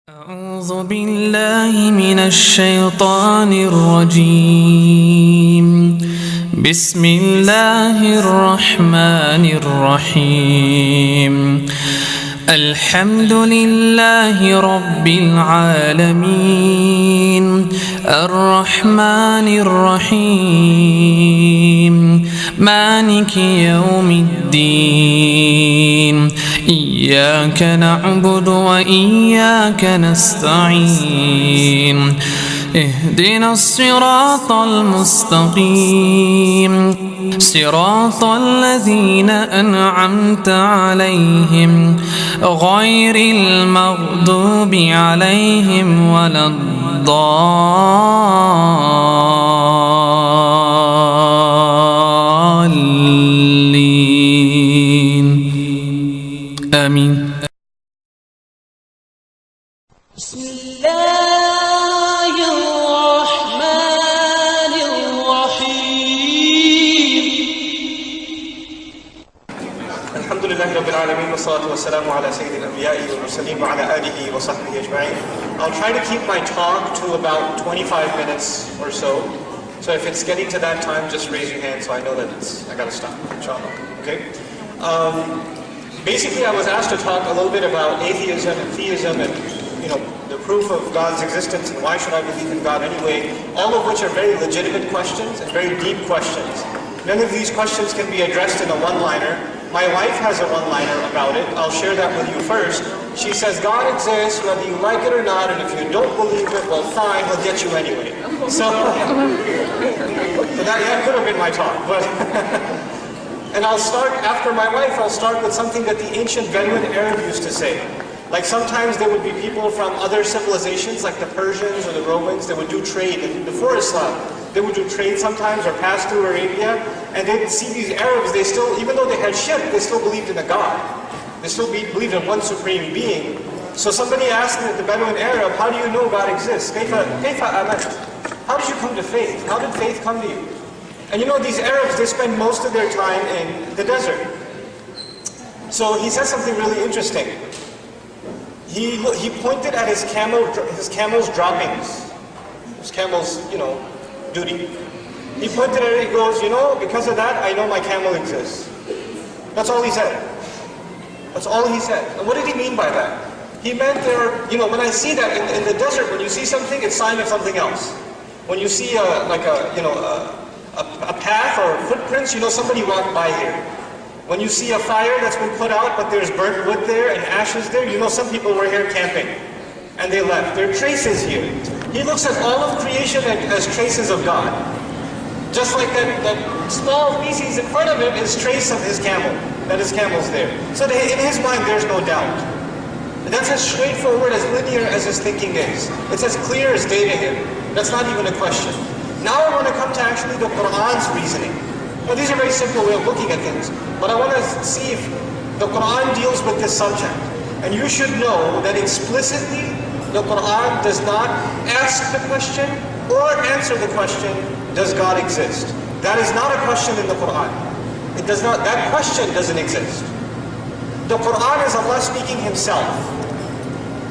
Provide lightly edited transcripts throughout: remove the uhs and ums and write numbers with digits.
أعوذ بالله من الشيطان الرجيم. بسم الله الرحمن الرحيم. الحمد لله رب العالمين الرحمن الرحيم مالك يوم الدين إياك نعبد وإياك نستعين اهدنا الصراط المستقيم صراط الذين أنعمت عليهم غير المغضوب عليهم ولا الضالين آمين. بسم الله الرحمن الرحيم. الحمد لله رب العالمين والصلاة والسلام على سيد الأنبياء والمرسلين وعلى آله وصحبه أجمعين. I'll try to keep my talk to about 25 minutes or so. So if it's getting to that time, just raise your hand so I know that I gotta stop, inshallah. Okay? Basically, I was asked to talk a little bit about atheism and theism and, the proof of God's existence and why should I believe in God anyway, all of which are very legitimate questions and very deep questions. None of these questions can be addressed in a one-liner. My wife has a one-liner about it. I'll share that with you first. She says, God exists whether you like it or not, and if you don't believe it, well fine, he'll get you anyway. So that could have been my talk. But and I'll start, after my wife, I'll start with something that the ancient Bedouin Arab used to say. Like sometimes there would be people from other civilizations, like the Persians or the Romans, that would do trade. And before Islam, they would do trade sometimes or pass through Arabia, and they'd see these Arabs, they still, even though they had shirk, they still believed in a God. They still believed in one supreme being. So somebody asked the Bedouin Arab, how do you know God exists? كيف آمنت? How did you come to faith? How did faith come to you? And these Arabs, they spend most of their time in the desert. So he said something really interesting. He pointed at his camel's droppings, his camel's, duty. He pointed at it, he goes, because of that, I know my camel exists. That's all he said. That's all he said. And what did he mean by that? He meant when I see that in the desert, when you see something, it's a sign of something else. When you see a path or footprints, somebody walked by here. When you see a fire that's been put out, but there's burnt wood there and ashes there, some people were here camping, and they left. There are traces here. He looks at all of creation as traces of God. Just like that small feces in front of him is trace of his camel, that his camel's there. So in his mind, there's no doubt. And that's as straightforward, as linear as his thinking is. It's as clear as day to him. That's not even a question. Now I want to come to actually the Qur'an's reasoning. Now these are very simple way of looking at things, but I want to see if the Qur'an deals with this subject. And you should know that explicitly the Qur'an does not ask the question or answer the question, does God exist? That is not a question in the Qur'an. It does not, that question doesn't exist. The Qur'an is Allah speaking Himself.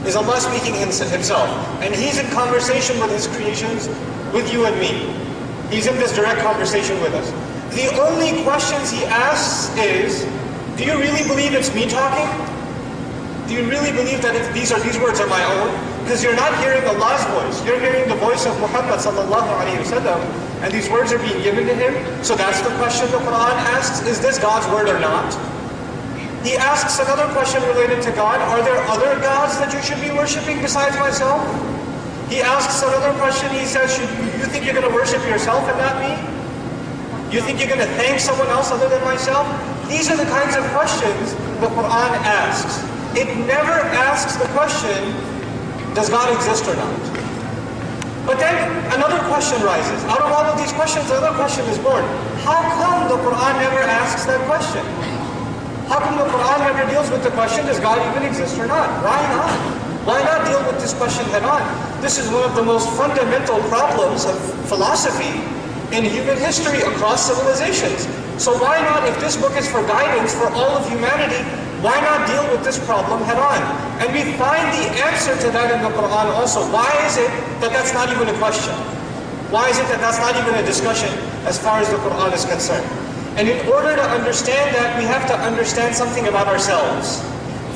Is Allah speaking Himself. And He's in conversation with His creations, with you and me. He's in this direct conversation with us. The only questions He asks is, do you really believe it's me talking? Do you really believe that these words are my own? Because you're not hearing Allah's voice. You're hearing the voice of Muhammad sallallahu alayhi wa sallam, and these words are being given to him. So that's the question the Quran asks, is this God's word or not? He asks another question related to God, are there other gods that you should be worshipping besides myself? He asks another question, he says, you think you're going to worship yourself and not me? You think you're going to thank someone else other than myself? These are the kinds of questions the Quran asks. It never asks the question, does God exist or not? But then another question rises. Out of all of these questions, another question is born. How come the Quran never asks that question? How come the Quran never deals with the question, does God even exist or not? Why not? Why not deal with this question head on? This is one of the most fundamental problems of philosophy in human history across civilizations. So why not, if this book is for guidance for all of humanity, Why not deal with this problem head on? And we find the answer to that in the Quran also. Why is it that that's not even a question? Why is it that that's not even a discussion as far as the Quran is concerned? And in order to understand that, we have to understand something about ourselves.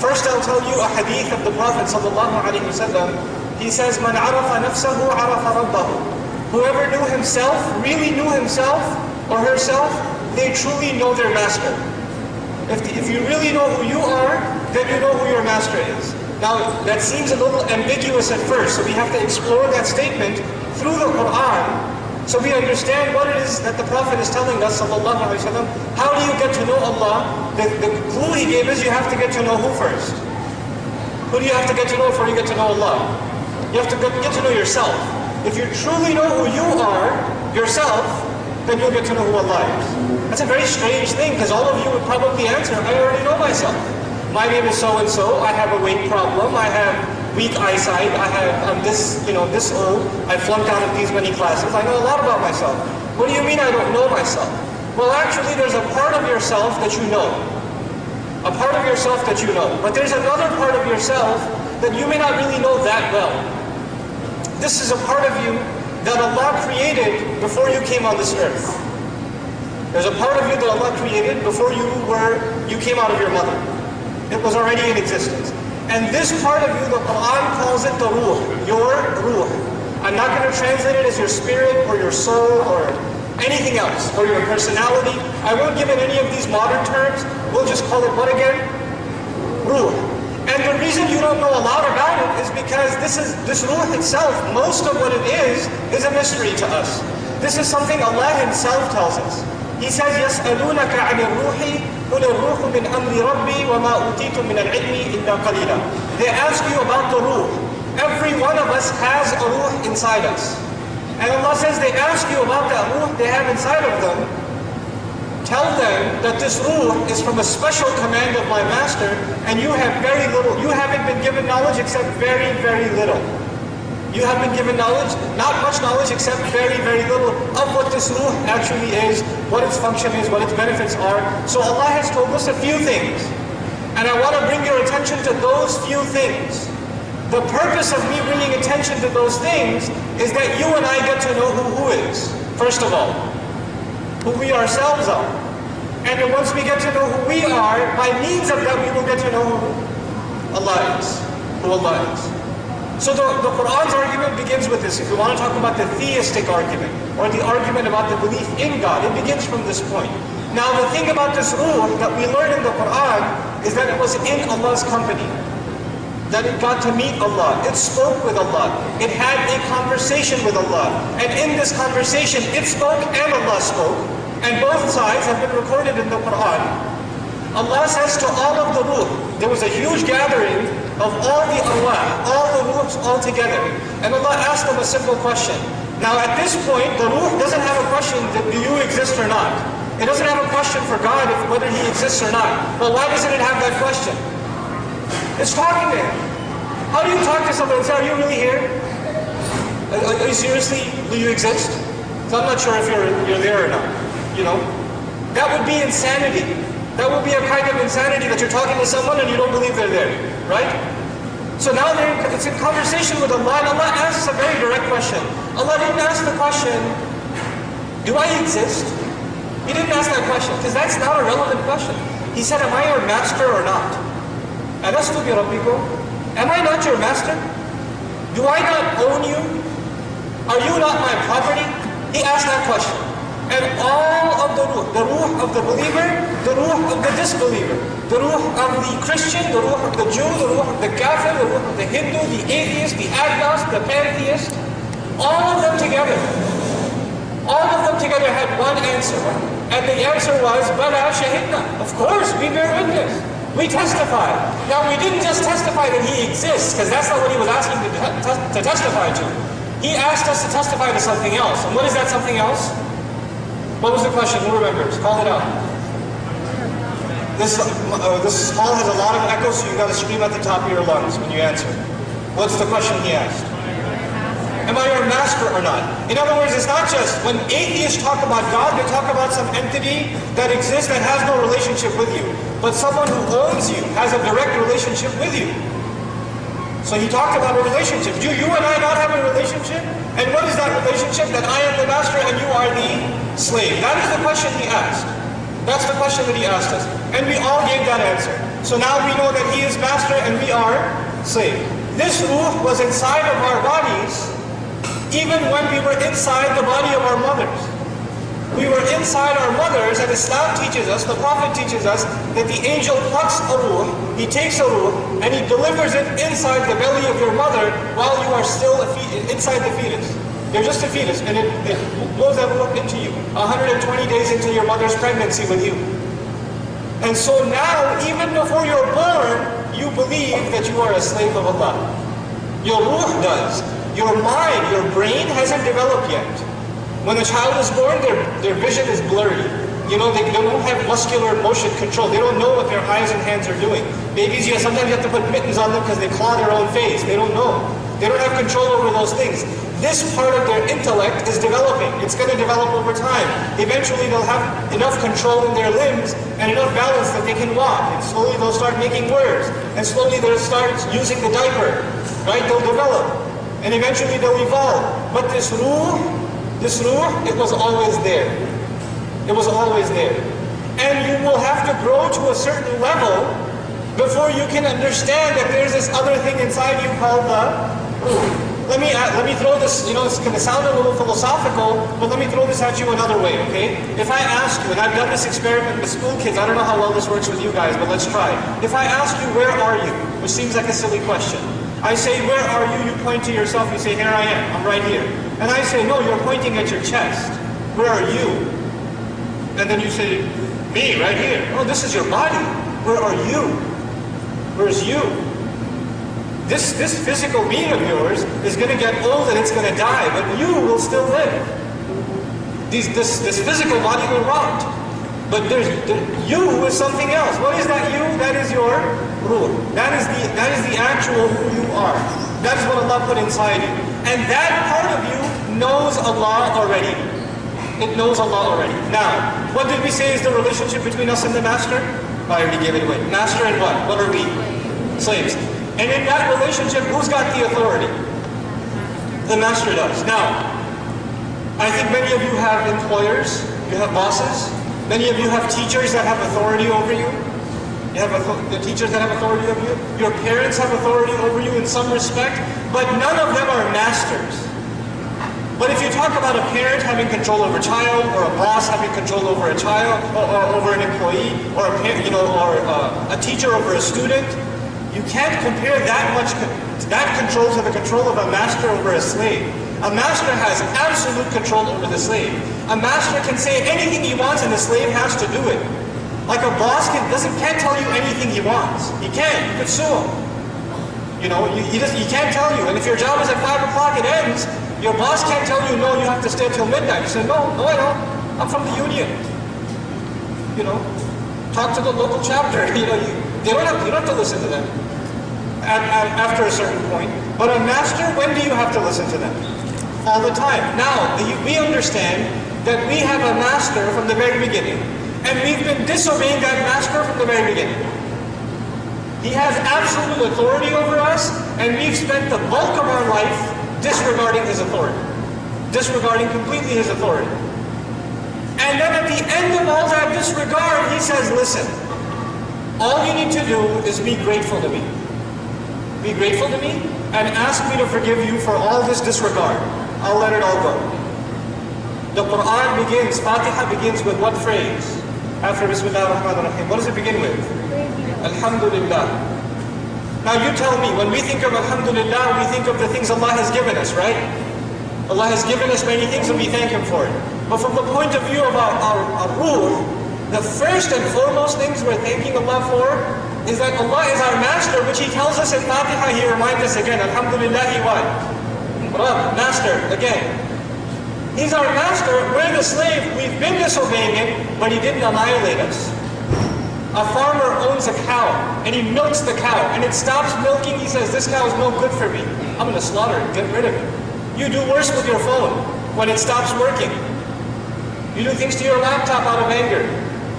First, I'll tell you a hadith of the Prophet ﷺ. He says, "Man arafa nafsahu arafa rabbahu." Whoever knew himself, really knew himself or herself, they truly know their master. If you really know who you are, then you know who your master is. Now, that seems a little ambiguous at first, so we have to explore that statement through the Quran, so we understand what it is that the Prophet is telling us, sallallahu alaihi wasallam. How do you get to know Allah? The clue he gave is you have to get to know who first? Who do you have to get to know before you get to know Allah? You have to get to know yourself. If you truly know who you are, yourself, then you'll get to know who Allah is. That's a very strange thing, because all of you would probably answer, I already know myself. My name is so-and-so, I have a weight problem, I have weak eyesight, I'm this old, I flunked out of these many classes, I know a lot about myself. What do you mean I don't know myself? Well, actually, there's a part of yourself that you know. A part of yourself that you know. But there's another part of yourself that you may not really know that well. This is a part of you that Allah created before you came on this earth. There's a part of you that Allah created before you came out of your mother. It was already in existence. And this part of you, the Quran calls it the ruh, your ruh. I'm not going to translate it as your spirit or your soul or anything else, or your personality. I won't give it any of these modern terms. We'll just call it what again? Ruh. And the reason you don't know a lot about it is because this ruh itself, most of what it is a mystery to us. This is something Allah Himself tells us. He says, يَسْأَلُونَكَ عَنِ الرُّوحِ قُلِ الرُّوحُ مِنْ أَمْرِ رَبِّي وَمَا أُوتِيتُم مِنَ الْعِلْمِ إِلَّا قَلِيلًا. They ask you about the ruh. Every one of us has a ruh inside us. And Allah says they ask you about that ruh they have inside of them. Tell them that this ruh is from a special command of my master, and you have very little. You haven't been given knowledge except very, very little. You have been given knowledge, not much knowledge except very, very little of what this ruh actually is, what its function is, what its benefits are. So Allah has told us a few things. And I want to bring your attention to those few things. The purpose of me bringing attention to those things is that you and I get to know who is, first of all, who we ourselves are. And then once we get to know who we are, by means of that we will get to know who Allah is, who Allah is. So the Quran's argument begins with this. If you want to talk about the theistic argument, or the argument about the belief in God, it begins from this point. Now the thing about this ruh that we learn in the Quran is that it was in Allah's company. That it got to meet Allah, it spoke with Allah, it had a conversation with Allah, and in this conversation it spoke and Allah spoke, and both sides have been recorded in the Quran. Allah says to all of the ruh, there was a huge gathering of all the arwah, all the ruhs all together, and Allah asked them a simple question. Now at this point, the ruh doesn't have a question that do you exist or not. It doesn't have a question for God whether He exists or not. Well, why doesn't it have that question? It's talking to Him. How do you talk to someone and say, are you really here? Are you seriously, do you exist? So I'm not sure if you're there or not, you know? That would be insanity. That would be a kind of insanity that you're talking to someone and you don't believe they're there, right? So now it's in conversation with Allah, and Allah asks a very direct question. Allah didn't ask the question, do I exist? He didn't ask that question, because that's not a relevant question. He said, am I your master or not? Alastu bi rabbikum? Am I not your master? Do I not own you? Are you not my property? He asked that question. And all of the ruh of the believer, the ruh of the disbeliever, the ruh of the Christian, the ruh of the Jew, the ruh of the Kafir, the ruh of the Hindu, the atheist, the agnostic, the pantheist, all of them together had one answer. And the answer was, Bala shahidna. Of course, we bear witness. We testify. Now, we didn't just testify that He exists, because that's not what He was asking to testify to. He asked us to testify to something else. And what is that something else? What was the question? Who remembers? Call it out. This hall has a lot of echo, so you've got to scream at the top of your lungs when you answer. What's the question he asked? Am I your master or not? In other words, it's not just when atheists talk about God, they talk about some entity that exists that has no relationship with you. But someone who owns you has a direct relationship with you. So he talked about a relationship. Do you and I not have a relationship? And what is that relationship? That I am the master and you are the slave. That is the question he asked. That's the question that he asked us. And we all gave that answer. So now we know that he is master and we are slave. This ruh was inside of our bodies even when we were inside the body of our mothers. We were inside our mothers, and Islam teaches us, the Prophet teaches us, that the angel plucks a ruh, he takes a ruh, and he delivers it inside the belly of your mother while you are still inside the fetus. You're just a fetus, and it blows that ruh into you, 120 days into your mother's pregnancy with you. And so now, even before you're born, you believe that you are a slave of Allah. Your ruh does. Your mind, your brain hasn't developed yet. When a child is born, their vision is blurry. You know, they don't have muscular motion control. They don't know what their eyes and hands are doing. Babies, sometimes you have to put mittens on them because they claw their own face. They don't know. They don't have control over those things. This part of their intellect is developing. It's going to develop over time. Eventually, they'll have enough control in their limbs and enough balance that they can walk. And slowly, they'll start making words. And slowly, they'll start using the diaper. Right? They'll develop. And eventually, they'll evolve. But this ruh, it was always there. It was always there. And you will have to grow to a certain level before you can understand that there's this other thing inside you called the ruh. Let me throw this, it's going to sound a little philosophical, but let me throw this at you another way, okay? If I ask you, and I've done this experiment with school kids, I don't know how well this works with you guys, but let's try. If I ask you, where are you? Which seems like a silly question. I say, where are you? You point to yourself, you say, here I am, I'm right here. And I say, no, you're pointing at your chest. Where are you? And then you say, me, right here. Oh, this is your body. Where are you? Where's you? This physical being of yours is going to get old and it's going to die, but you will still live. This physical body will rot. But you is something else. What is that you? That is your ruh. That is the actual who you are. That is what Allah put inside you. And that part of you knows Allah already. It knows Allah already. Now, what did we say is the relationship between us and the master? I already gave it away. Master and what? What are we? Slaves. And in that relationship, who's got the authority? The master does. Now, I think many of you have employers, you have bosses, many of you have teachers that have authority over you. You have the teachers that have authority over you. Your parents have authority over you in some respect, but none of them are masters. But if you talk about a parent having control over a child, or a boss having control over a child, or over an employee, or a teacher over a student, you can't compare that control to the control of a master over a slave. A master has absolute control over the slave. A master can say anything he wants and the slave has to do it. Like a boss can't tell you anything he wants. He can't. You could sue him. He can't tell you. And if your job is at 5 o'clock, it ends. Your boss can't tell you, no, you have to stay till midnight. You say, no, I don't. I'm from the union. Talk to the local chapter. You don't have to listen to them after a certain point. But a master, when do you have to listen to them? All the time. Now, we understand that we have a master from the very beginning, and we've been disobeying that master from the very beginning. He has absolute authority over us, and we've spent the bulk of our life disregarding his authority. Disregarding completely his authority. And then at the end of all that disregard, he says, listen, all you need to do is be grateful to me. Be grateful to me and ask me to forgive you for all this disregard. I'll let it all go. The Quran begins, Fatiha begins with what phrase? After Bismillah ar-Rahman ar-Rahim. What does it begin with? Alhamdulillah. Now you tell me, when we think of Alhamdulillah, we think of the things Allah has given us, right? Allah has given us many things and we thank Him for it. But from the point of view of our ruh, the first and foremost things we're thanking Allah for is that Allah is our master, which He tells us in Fatiha. He reminds us again, Alhamdulillahi what? Rabb, master, again. He's our master, we're the slave, we've been disobeying Him, but He didn't annihilate us. A farmer owns a cow, and he milks the cow, and it stops milking, he says, this cow is no good for me. I'm going to slaughter it, get rid of it. You do worse with your phone when it stops working. You do things to your laptop out of anger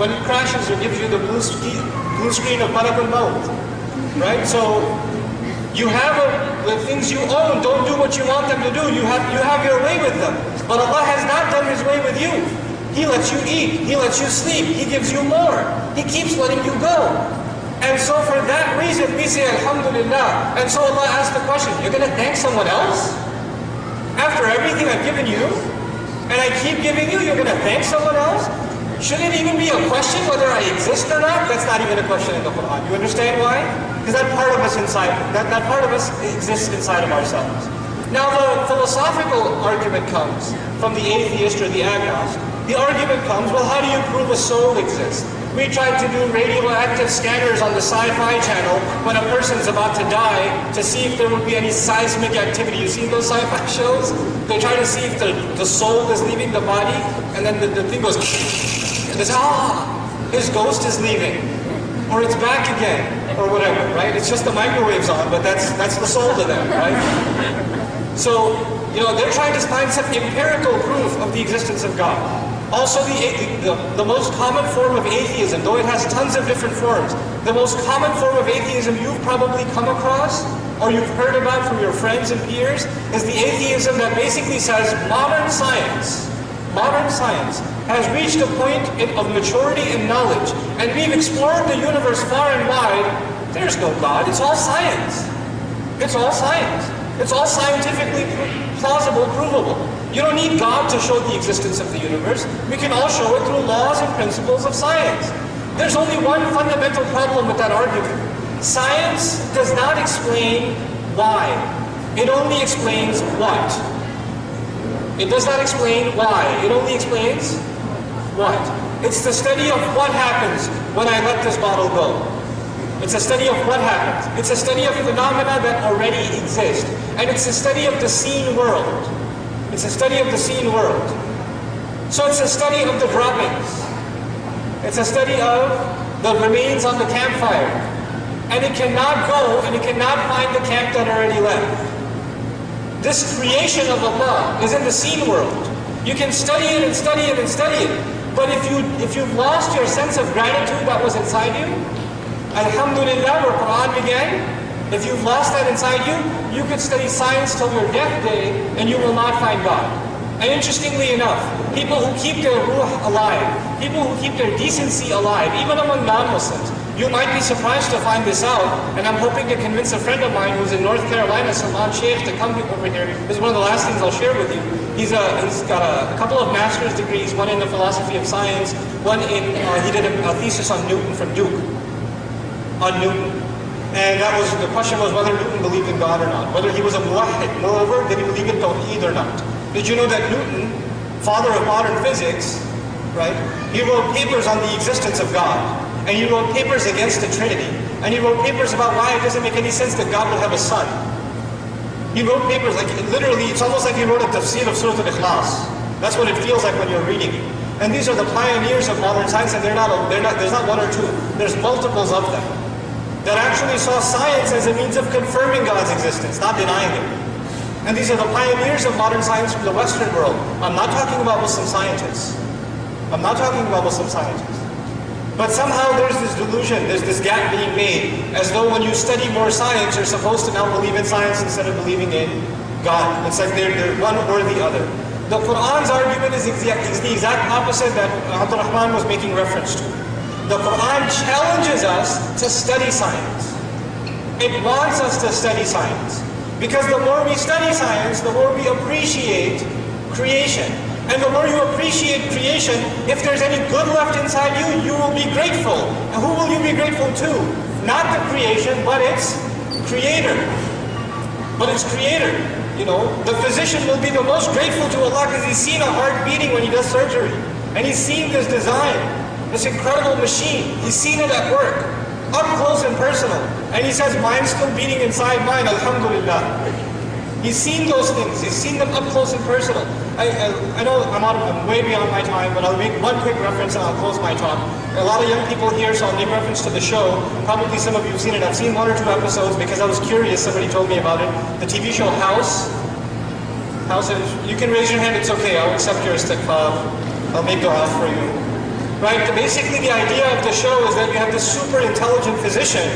when it crashes or gives you the blue screen of malakul maut. Right? So you have the things you own, don't do what you want them to do. You have your way with them. But Allah has not done His way with you. He lets you eat. He lets you sleep. He gives you more. He keeps letting you go. And so for that reason, we say Alhamdulillah. And so Allah asks the question, you're going to thank someone else? After everything I've given you, and I keep giving you, you're going to thank someone else? Should it even be a question whether I exist or not? That's not even a question in the Quran. You understand why? Because that part of us inside, that part of us exists inside of ourselves. Now the philosophical argument comes from the atheist or the agnostic. The argument comes, well, how do you prove a soul exists? We tried to do radioactive scanners on the Sci-Fi channel when a person's about to die to see if there would be any seismic activity. You seen those sci-fi shows? They try to see if the soul is leaving the body, and then the thing goes, and it's, his ghost is leaving. Or it's back again, or whatever, right? It's just the microwaves on, but that's the soul to them, right? So, they're trying to find some empirical proof of the existence of God. Also, the most common form of atheism, though it has tons of different forms, the most common form of atheism you've probably come across, or you've heard about from your friends and peers, is the atheism that basically says modern science has reached a point of maturity and knowledge, and we've explored the universe far and wide. There's no God, it's all science. It's all science. It's all scientifically plausible, provable. You don't need God to show the existence of the universe. We can all show it through laws and principles of science. There's only one fundamental problem with that argument. Science does not explain why. It only explains what. It does not explain why. It only explains what. It's the study of what happens when I let this bottle go. It's a study of what happens. It's a study of phenomena that already exist. And it's a study of the seen world. It's a study of the seen world. So it's a study of the droppings. It's a study of the remains on the campfire. And it cannot go and it cannot find the camp that already left. This creation of Allah is in the seen world. You can study it and study it and study it. But if you've lost your sense of gratitude that was inside you, Alhamdulillah, where Quran began, if you've lost that inside you, you could study science till your death day and you will not find God. And interestingly enough, people who keep their ruh alive, people who keep their decency alive, even among non-Muslims, you might be surprised to find this out, and I'm hoping to convince a friend of mine who's in North Carolina, Salman Sheikh, to come over here. This is one of the last things I'll share with you. He's got a couple of master's degrees, one in the philosophy of science, one in, he did a thesis on Newton from Duke. On Newton. And the question was whether Newton believed in God or not, whether he was a muwahhid. Moreover, did he believe in Tawheed or not? Did you know that Newton, father of modern physics, right? He wrote papers on the existence of God. And he wrote papers against the Trinity. And he wrote papers about why it doesn't make any sense that God would have a son. He wrote papers, like literally, it's almost like he wrote a tafsir of Surah Al-Ikhlas. That's what it feels like when you're reading it. And these are the pioneers of modern science, and there's not one or two. There's multiples of them that actually saw science as a means of confirming God's existence, not denying it. And these are the pioneers of modern science from the Western world. I'm not talking about Muslim scientists. I'm not talking about Muslim scientists. But somehow there's this delusion, there's this gap being made, as though when you study more science, you're supposed to now believe in science instead of believing in God. It's like they're one or the other. The Quran's argument is the exact opposite that Abdul Rahman was making reference to. The Quran challenges us to study science. It wants us to study science. Because the more we study science, the more we appreciate creation. And the more you appreciate creation, if there's any good left inside you, you will be grateful. And who will you be grateful to? Not the creation, but its creator. But its creator. The physician will be the most grateful to Allah because he's seen a heart beating when he does surgery. And he's seen this design. This incredible machine. He's seen it at work, up close and personal. And he says, mine's still beating inside mine, alhamdulillah. He's seen those things. He's seen them up close and personal. I know I'm way beyond my time, but I'll make one quick reference and I'll close my talk. There are a lot of young people here, so I'll make reference to the show. Probably some of you have seen it. I've seen 1 or 2 episodes because I was curious. Somebody told me about it. The TV show House. How's it? You can raise your hand, it's okay. I'll accept your istighfar. I'll make dua for you. Right? Basically, the idea of the show is that you have this super intelligent physician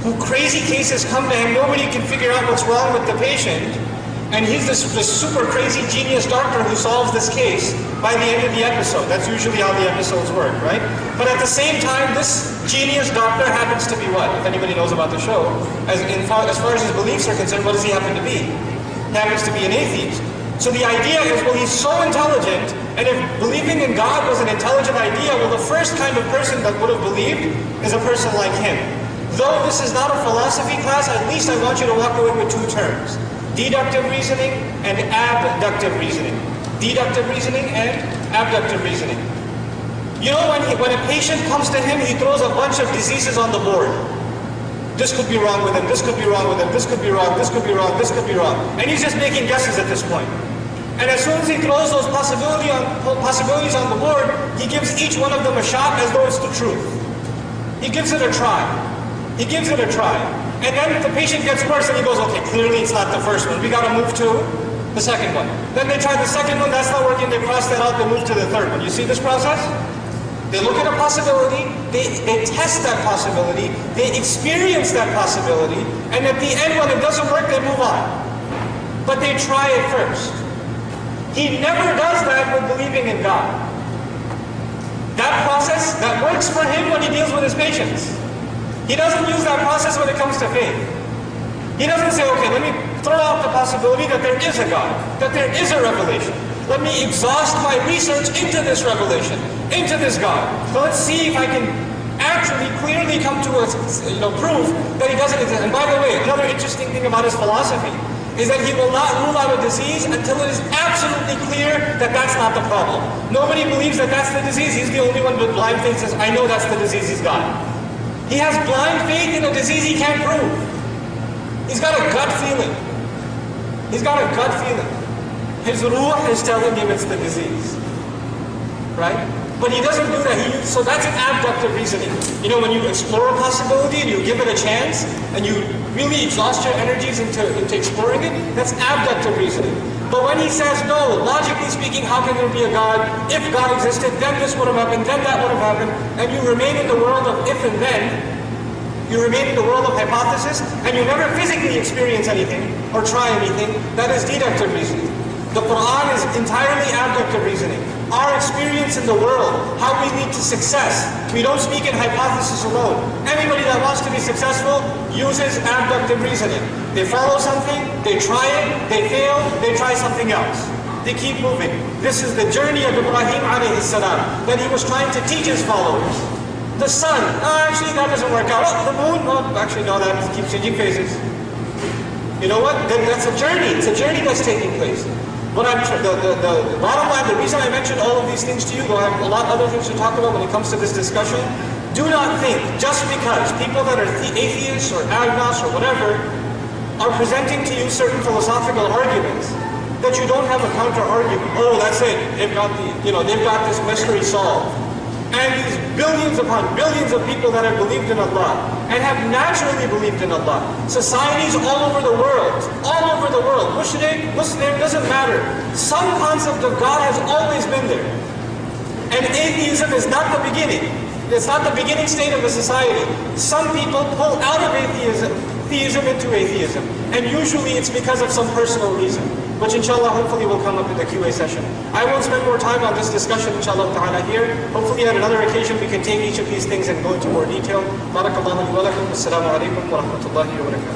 who crazy cases come to him, nobody can figure out what's wrong with the patient, and he's this super crazy genius doctor who solves this case by the end of the episode. That's usually how the episodes work, right? But at the same time, this genius doctor happens to be what? If anybody knows about the show, as far as his beliefs are concerned, what does he happen to be? He happens to be an atheist. So the idea is, well, he's so intelligent, and if believing in God was an intelligent idea, well, the first kind of person that would have believed is a person like him. Though this is not a philosophy class, at least I want you to walk away with two terms: deductive reasoning and abductive reasoning. Deductive reasoning and abductive reasoning. You know, when a patient comes to him, he throws a bunch of diseases on the board. This could be wrong with him, this could be wrong with him, this could be wrong, this could be wrong, this could be wrong. And he's just making guesses at this point. And as soon as he throws those possibilities on the board, he gives each one of them a shot as though it's the truth. He gives it a try. He gives it a try. And then the patient gets worse and he goes, okay, clearly it's not the first one. We got to move to the second one. Then they try the second one, that's not working, they cross that out, they move to the third one. You see this process? They look at a possibility, they test that possibility, they experience that possibility, and at the end when it doesn't work, they move on. But they try it first. He never does that with believing in God. That process, that works for him when he deals with his patients. He doesn't use that process when it comes to faith. He doesn't say, okay, let me throw out the possibility that there is a God, that there is a revelation. Let me exhaust my research into this revelation, into this God. So let's see if I can actually clearly come to a proof that he doesn't exist. And by the way, another interesting thing about his philosophy is that he will not rule out a disease until it is absolutely clear that that's not the problem. Nobody believes that that's the disease. He's the only one with blind faith says, I know that's the disease he's got. He has blind faith in a disease he can't prove. He's got a gut feeling. He's got a gut feeling. His ruh is telling him it's the disease. Right? But he doesn't do that. So that's an abductive reasoning. You know, when you explore a possibility and you give it a chance, and you really exhaust your energies into exploring it, that's abductive reasoning. But when he says, no, logically speaking, how can there be a God? If God existed, then this would have happened, then that would have happened, and you remain in the world of if and then, you remain in the world of hypothesis, and you never physically experience anything or try anything, that is deductive reasoning. The Quran is entirely abductive reasoning. Our experience in the world, how we lead to success. We don't speak in hypothesis alone. Anybody that wants to be successful uses abductive reasoning. They follow something, they try it, they fail, they try something else. They keep moving. This is the journey of Ibrahim alayhi salam, that he was trying to teach his followers. The sun, actually that doesn't work out. Oh, the moon, actually no, that keeps changing phases. You know what? Then that's a journey. It's a journey that's taking place. But the bottom line, the reason I mentioned all of these things to you, though I have a lot of other things to talk about when it comes to this discussion, do not think just because people that are atheists or agnostics or whatever are presenting to you certain philosophical arguments that you don't have a counter argument. Oh, that's it. They've got this mystery solved. And these billions upon billions of people that have believed in Allah and have naturally believed in Allah. Societies all over the world, Mushrik, Muslim, doesn't matter. Some concept of God has always been there. And atheism is not the beginning. It's not the beginning state of a society. Some people pull out of theism into atheism. And usually it's because of some personal reason, which inshallah hopefully will come up in the QA session. I won't spend more time on this discussion inshallah ta'ala here. Hopefully at another occasion we can take each of these things and go into more detail. Barakallahu li wa lakum. Assalamu alaikum wa rahmatullahi wa barakatuh.